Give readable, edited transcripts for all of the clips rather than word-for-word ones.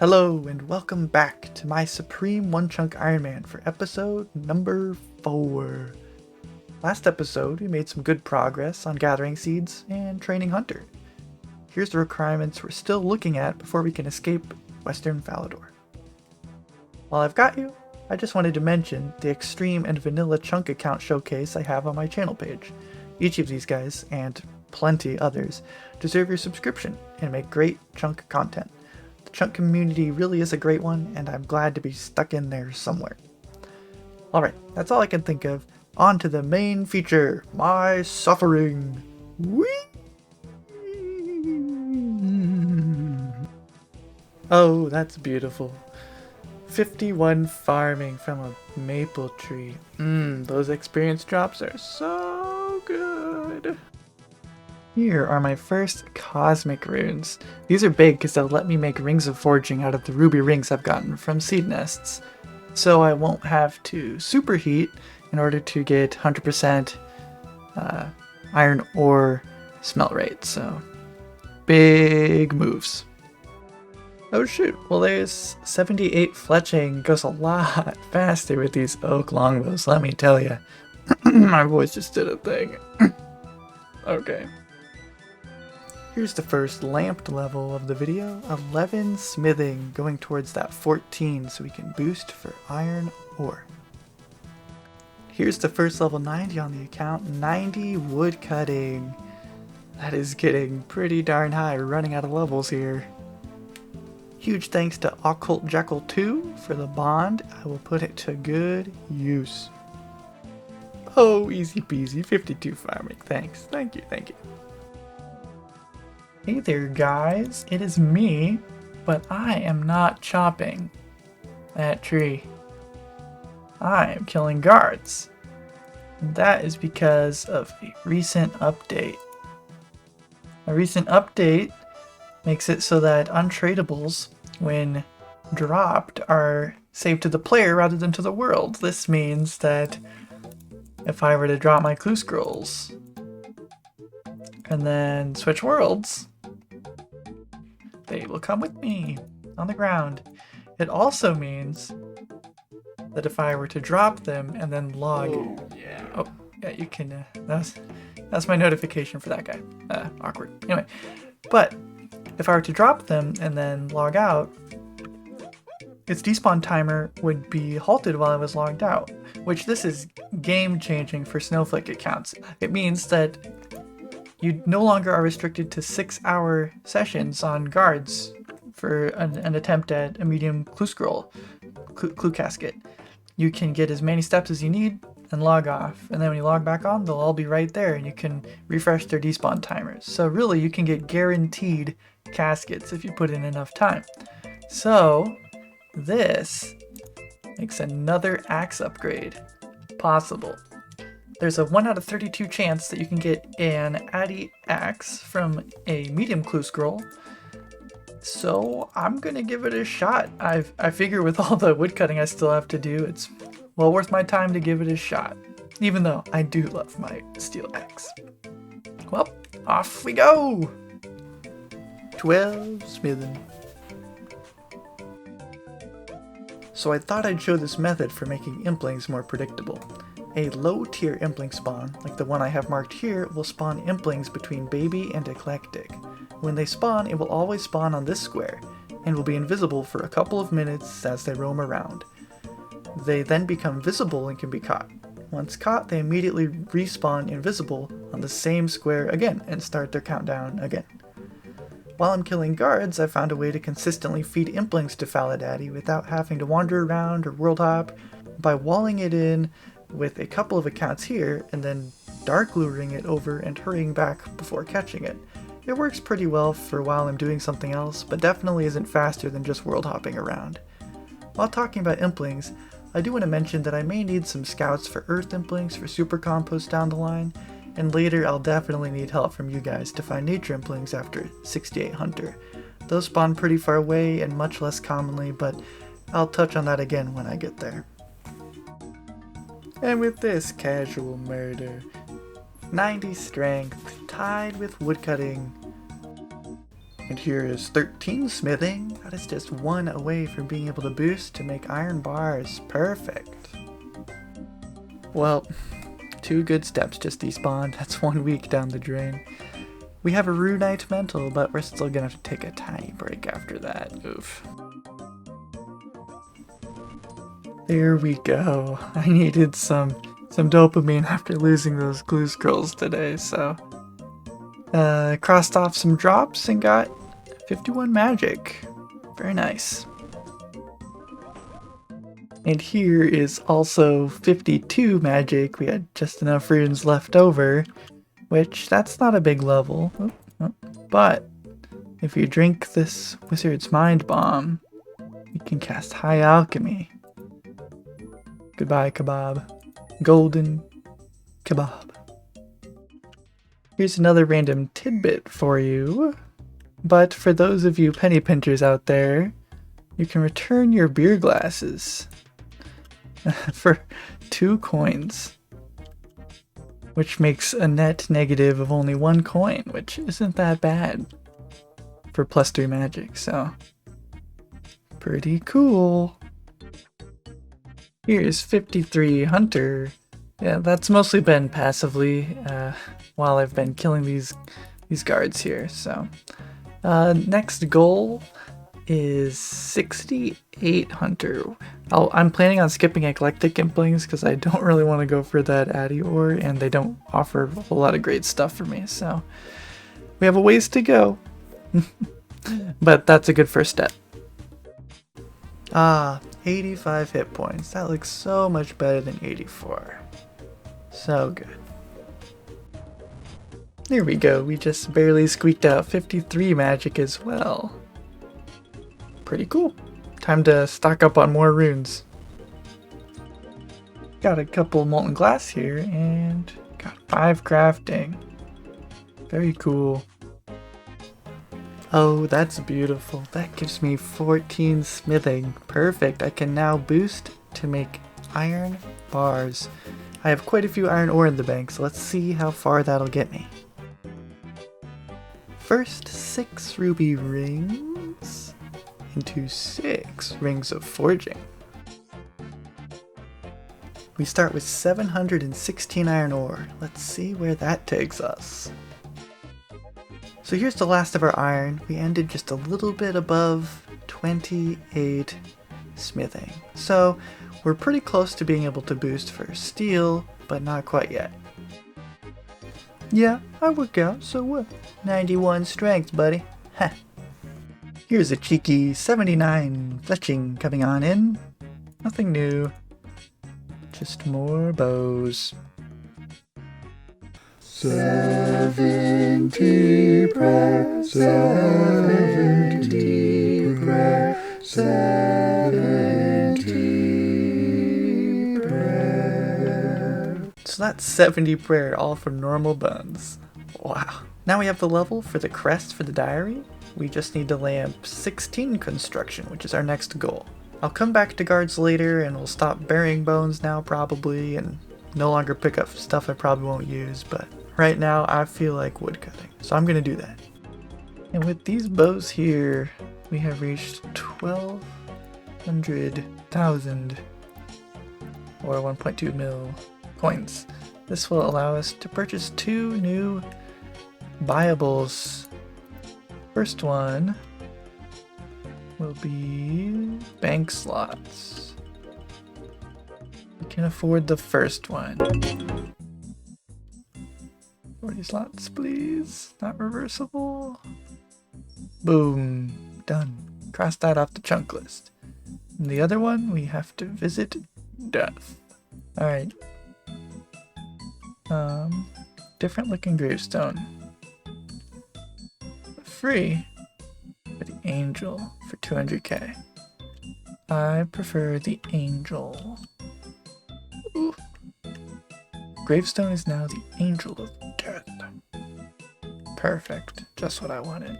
Hello and welcome back to my Supreme OneChunk Ironman for episode number 4. Last episode we made some good progress on gathering seeds and training Hunter. Here's the requirements we're still looking at before we can escape Western Falador. While I've got you, I just wanted to mention the Extreme and Vanilla Chunk account showcase I have on my channel page. Each of these guys, and plenty others, deserve your subscription and make great chunk content. The chunk community really is a great one, and I'm glad to be stuck in there somewhere. Alright, that's all I can think of. On to the main feature, my suffering. Whee! Oh, that's beautiful. 51 farming from a maple tree. Those experience drops are so good. Here are my first cosmic runes. These are big because they'll let me make rings of forging out of the ruby rings I've gotten from seed nests. So I won't have to superheat in order to get 100% iron ore smelt rate. So big moves. Oh shoot, well there's 78 fletching. Goes a lot faster with these oak longbows, let me tell ya. My voice just did a thing. Okay. Here's the first lamped level of the video, 11 smithing, going towards that 14 so we can boost for iron ore. Here's the first level 90 on the account, 90 wood cutting. That is getting pretty darn high, we're running out of levels here. Huge thanks to Occult Jekyll 2 for the bond, I will put it to good use. Oh, easy peasy, 52 farming, thanks, thank you. Hey there guys, it is me, but I am not chopping that tree. I am killing guards. And that is because of a recent update. A recent update makes it so that untradables, when dropped, are saved to the player rather than to the world. This means that if I were to drop my clue scrolls and then switch worlds, they will come with me on the ground. It also means that if I were to drop them and then log... Oh, yeah, you can... that's my notification for that guy. Awkward. Anyway, but if I were to drop them and then log out, its despawn timer would be halted while I was logged out, which this is game-changing for Snowflake accounts. It means that you no longer are restricted to 6-hour sessions on guards for an attempt at a medium clue casket. You can get as many steps as you need and log off, and then when you log back on, they'll all be right there and you can refresh their despawn timers. So really, you can get guaranteed caskets if you put in enough time. So this makes another axe upgrade possible. There's a 1 out of 32 chance that you can get an Addy axe from a medium clue scroll. So I'm gonna give it a shot. I figure with all the woodcutting I still have to do, it's well worth my time to give it a shot. Even though I do love my steel axe. Well, off we go! 12 smithing. So I thought I'd show this method for making implings more predictable. A low-tier impling spawn, like the one I have marked here, will spawn implings between baby and eclectic. When they spawn, it will always spawn on this square, and will be invisible for a couple of minutes as they roam around. They then become visible and can be caught. Once caught, they immediately respawn invisible on the same square again and start their countdown again. While I'm killing guards, I found a way to consistently feed implings to Faladaddy without having to wander around or world hop by walling it in with a couple of accounts here and then dark luring it over and hurrying back before catching it. It works pretty well for while I'm doing something else, but definitely isn't faster than just world hopping around. While talking about implings, I do want to mention that I may need some scouts for earth implings for super compost down the line, and later I'll definitely need help from you guys to find nature implings after 68 Hunter. Those spawn pretty far away and much less commonly, but I'll touch on that again when I get there. And with this casual murder, 90 strength, tied with woodcutting, And here is 13 smithing. That is just one away from being able to boost to make iron bars. Perfect. Well, 2 good steps just despawned. That's 1 week down the drain. We have a Runite Mental, but we're still gonna have to take a tiny break after that. Oof. There we go. I needed some dopamine after losing those glue scrolls today, so crossed off some drops and got 51 magic. Very nice. And here is also 52 magic. We had just enough runes left over, which that's not a big level. But if you drink this Wizard's Mind Bomb, you can cast High Alchemy. Goodbye, kebab. Golden kebab. Here's another random tidbit for you. But for those of you penny pinchers out there, you can return your beer glasses for 2 coins. Which makes a net negative of only 1 coin, which isn't that bad for +3 magic, so pretty cool. Here's 53 Hunter. Yeah, that's mostly been passively while I've been killing these guards here, so. Next goal is 68 Hunter. I'm planning on skipping Eclectic Implings because I don't really want to go for that Addy ore, and they don't offer a whole lot of great stuff for me, so we have a ways to go. But that's a good first step. 85 hit points. That looks so much better than 84. So good. There we go. We just barely squeaked out 53 magic as well. Pretty cool. Time to stock up on more runes. Got a couple molten glass here and got 5 crafting. Very cool. Oh, that's beautiful. That gives me 14 smithing. Perfect. I can now boost to make iron bars. I have quite a few iron ore in the bank, so let's see how far that'll get me. First, 6 ruby rings into 6 rings of forging. We start with 716 iron ore. Let's see where that takes us. So here's the last of our iron. We ended just a little bit above 28 smithing. So we're pretty close to being able to boost for steel, but not quite yet. Yeah, I work out, so what? 91 strength, buddy. Heh. Here's a cheeky 79 fletching coming on in. Nothing new. Just more bows. 70 prayer, 70 prayer, 70 prayer. So that's 70 prayer, all from normal bones. Wow. Now we have the level for the crest for the diary. We just need to lamp 16 construction, which is our next goal. I'll come back to guards later and we'll stop burying bones now probably and no longer pick up stuff I probably won't use, but right now I feel like woodcutting, so I'm gonna do that. And with these bows here, we have reached 1,200,000 or 1.2 mil coins. This will allow us to purchase 2 new buyables. First one will be bank slots. We can afford the first one. 40 slots, please. Not reversible. Boom. Done. Cross that off the chunk list. And the other one, we have to visit death. Alright. Different looking gravestone. Free for the angel for 200k. I prefer the angel. Ooh. Gravestone is now the angel of death. Perfect. Just what I wanted.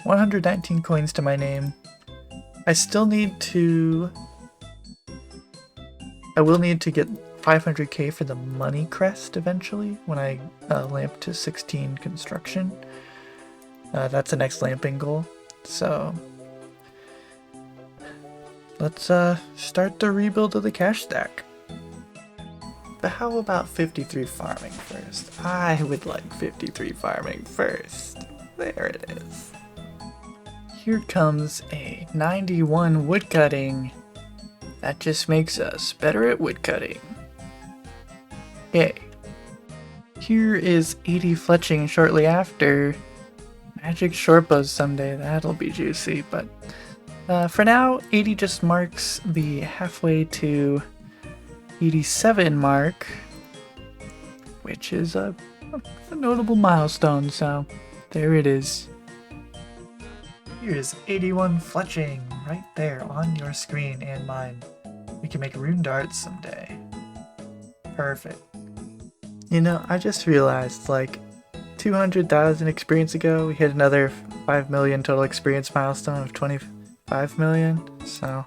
119 coins to my name. I still need to... I will need to get 500k for the money crest eventually when I lamp to 16 construction. That's the next lamping goal. So let's start the rebuild of the cash stack. But how about 53 farming first? I would like 53 farming first. There it is. Here comes a 91 woodcutting. That just makes us better at woodcutting. Yay. Here is 80 fletching shortly after. Magic short bows someday, that'll be juicy, but for now, 80 just marks the halfway to 87 mark, which is a notable milestone, so there it is. Here's 81 fletching right there on your screen and mine. We can make rune darts someday. Perfect. You know, I just realized, like, 200,000 experience ago, we hit another 5 million total experience milestone of 25 million, so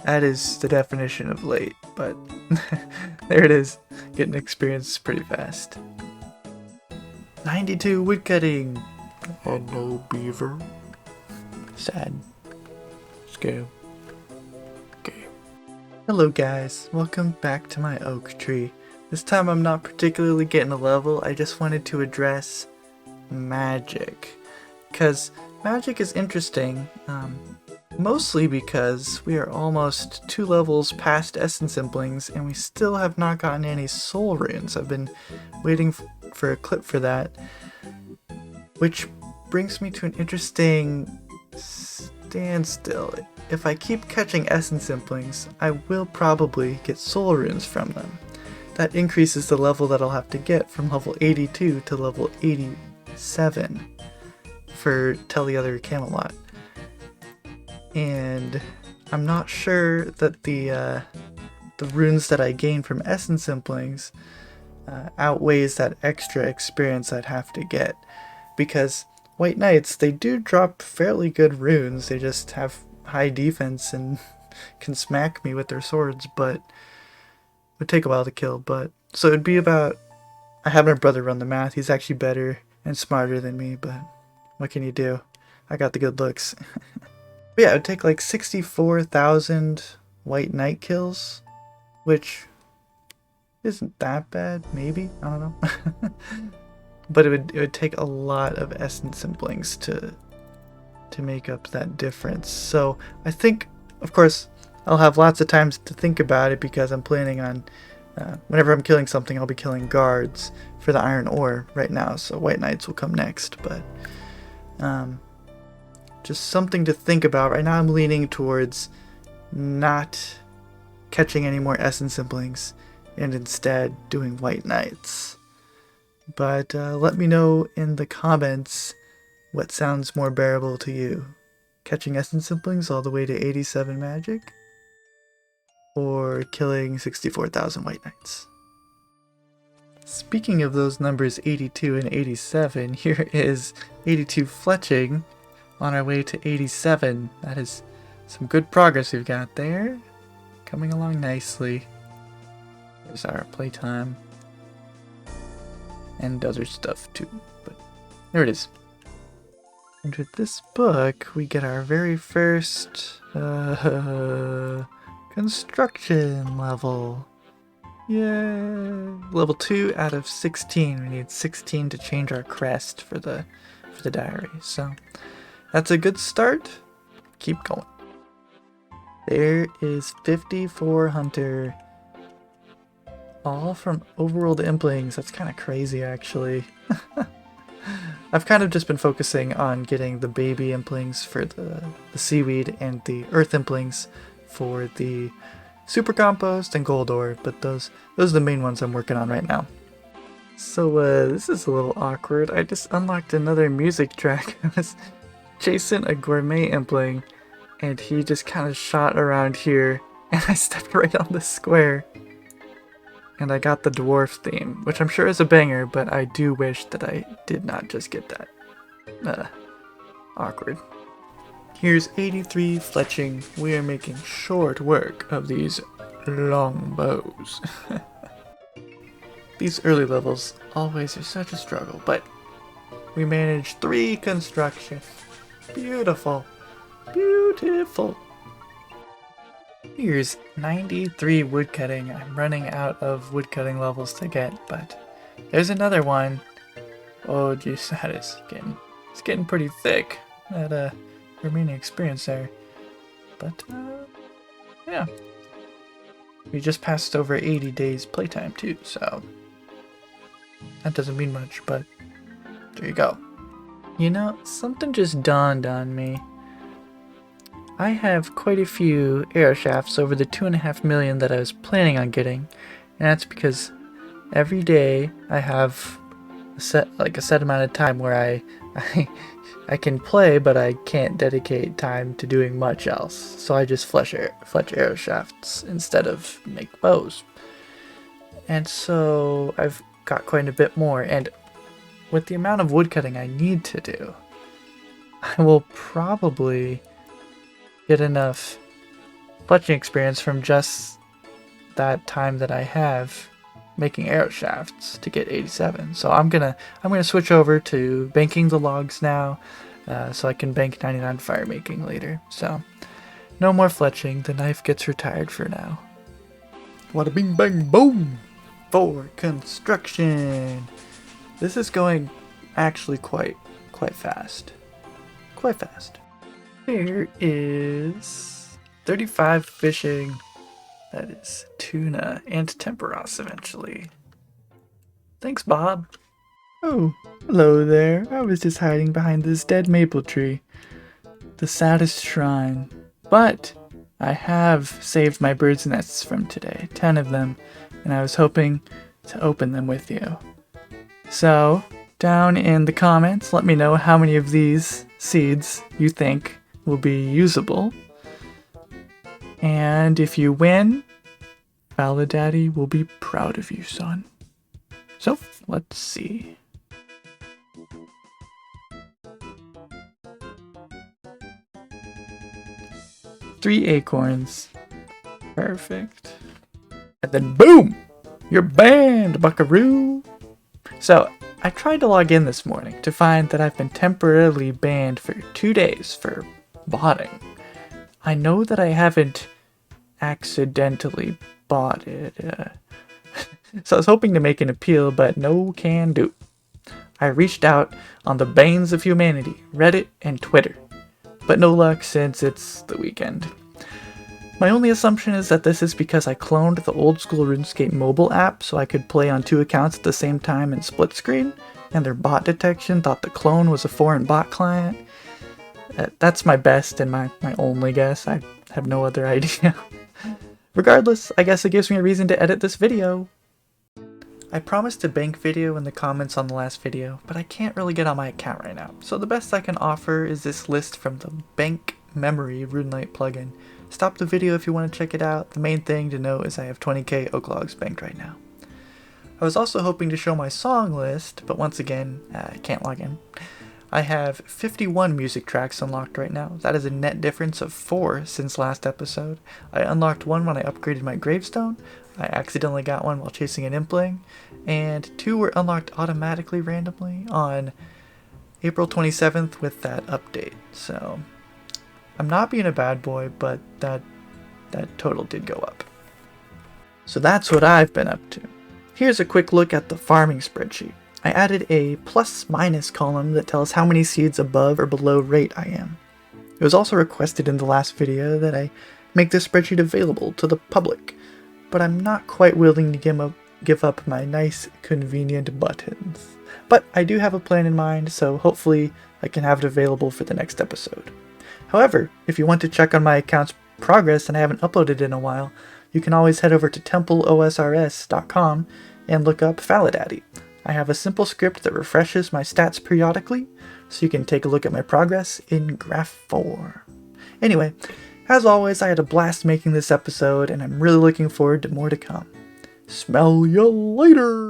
that is the definition of late, but there it is, getting experience pretty fast. 92 woodcutting, and no beaver. Sad. Scale. Okay. Hello guys, welcome back to my oak tree. This time I'm not particularly getting a level, I just wanted to address magic. Because magic is interesting, mostly because we are almost 2 levels past Essence Simplings and we still have not gotten any soul runes. I've been waiting for a clip for that. Which brings me to an interesting standstill. If I keep catching Essence Simplings, I will probably get soul runes from them. That increases the level that I'll have to get from level 82 to level 87 for Tell the Other Camelot. And I'm not sure that the runes that I gain from Essence Simplings outweighs that extra experience I'd have to get. Because White Knights, they do drop fairly good runes, they just have high defense and can smack me with their swords, but would take a while to kill, but so it'd be about, I have my brother run the math, he's actually better and smarter than me, but what can you do? I got the good looks. But yeah, it would take like 64,000 White Knight kills, which isn't that bad, maybe, I don't know. But it would take a lot of Essence Simplings to make up that difference. So I think, of course, I'll have lots of times to think about it because I'm planning on, whenever I'm killing something, I'll be killing guards for the iron ore right now, so White Knights will come next, but just something to think about. Right now I'm leaning towards not catching any more Essence Simplings and instead doing White Knights. But let me know in the comments what sounds more bearable to you. Catching Essence Simplings all the way to 87 magic? Or killing 64,000 White Knights. Speaking of those numbers 82 and 87, here is 82 fletching on our way to 87. That is some good progress we've got there. Coming along nicely. There's our playtime. And other stuff too, but there it is. And with this book, we get our very first construction level. Yay! Level 2 out of 16. We need 16 to change our crest for the diary. So that's a good start. Keep going. There is 54 Hunter. All from Overworld Implings. That's kind of crazy, actually. I've kind of just been focusing on getting the baby Implings for the seaweed and the earth Implings for the super compost and gold ore, but those are the main ones I'm working on right now. So this is a little awkward. I just unlocked another music track. I was chasing a gourmet Impling and he just kind of shot around here and I stepped right on the square. And I got the dwarf theme, which I'm sure is a banger, but I do wish that I did not just get that. Awkward. Here's 83 fletching. We are making short work of these long bows. These early levels always are such a struggle, but we managed 3 construction. Beautiful. Beautiful. Here's 93 woodcutting. I'm running out of woodcutting levels to get, but there's another one. Oh geez, it's getting pretty thick. That remaining experience there. But yeah. We just passed over 80 days playtime too, so that doesn't mean much, but there you go. You know, something just dawned on me. I have quite a few arrow shafts over the 2.5 million that I was planning on getting, and that's because every day I have a set amount of time where I can play, but I can't dedicate time to doing much else. So I just fletch arrow shafts instead of make bows. And so I've got quite a bit more, and with the amount of woodcutting I need to do, I will probably get enough fletching experience from just that time that I have making arrow shafts to get 87. So I'm gonna switch over to banking the logs now, so I can bank 99 firemaking later. So no more fletching. The knife gets retired for now. Wada bing bang boom for construction. This is going actually quite fast. Quite fast. Here is 35 fishing. That is tuna and temperos eventually. Thanks, Bob. Oh, hello there. I was just hiding behind this dead maple tree. The saddest shrine. But I have saved my bird's nests from today, 10 of them, and I was hoping to open them with you. So, down in the comments, let me know how many of these seeds you think will be usable. And if you win, Daddy will be proud of you, son. So, let's see. Three acorns. Perfect. And then boom! You're banned, buckaroo! So, I tried to log in this morning to find that I've been temporarily banned for 2 days for botting. I know that I haven't accidentally bought it, so I was hoping to make an appeal, but no can do. I reached out on the Banes of Humanity, Reddit, and Twitter, but no luck since it's the weekend. My only assumption is that this is because I cloned the Oldschool Runescape mobile app so I could play on 2 accounts at the same time in split screen, and their bot detection thought the clone was a foreign bot client. That's my best and my only guess. I have no other idea. Regardless, I guess it gives me a reason to edit this video. I promised to bank video in the comments on the last video, but I can't really get on my account right now, so the best I can offer is this list from the Bank Memory RuneLite plugin. Stop the video if you want to check it out. The main thing to know is I have 20k oak logs banked right now. I was also hoping to show my song list, but once again, I can't log in. I have 51 music tracks unlocked right now. That is a net difference of 4 since last episode. I unlocked one when I upgraded my Gravestone. I accidentally got one while chasing an impling, and 2 were unlocked automatically randomly on April 27th with that update. So I'm not being a bad boy, but that total did go up. So that's what I've been up to. Here's a quick look at the farming spreadsheet. I added a plus-minus column that tells how many seeds above or below rate I am. It was also requested in the last video that I make this spreadsheet available to the public, but I'm not quite willing to give up my nice, convenient buttons. But I do have a plan in mind, so hopefully I can have it available for the next episode. However, if you want to check on my account's progress and I haven't uploaded in a while, you can always head over to templeosrs.com and look up Faladaddy. I have a simple script that refreshes my stats periodically, so you can take a look at my progress in graph form. Anyway, as always, I had a blast making this episode, and I'm really looking forward to more to come. Smell ya later!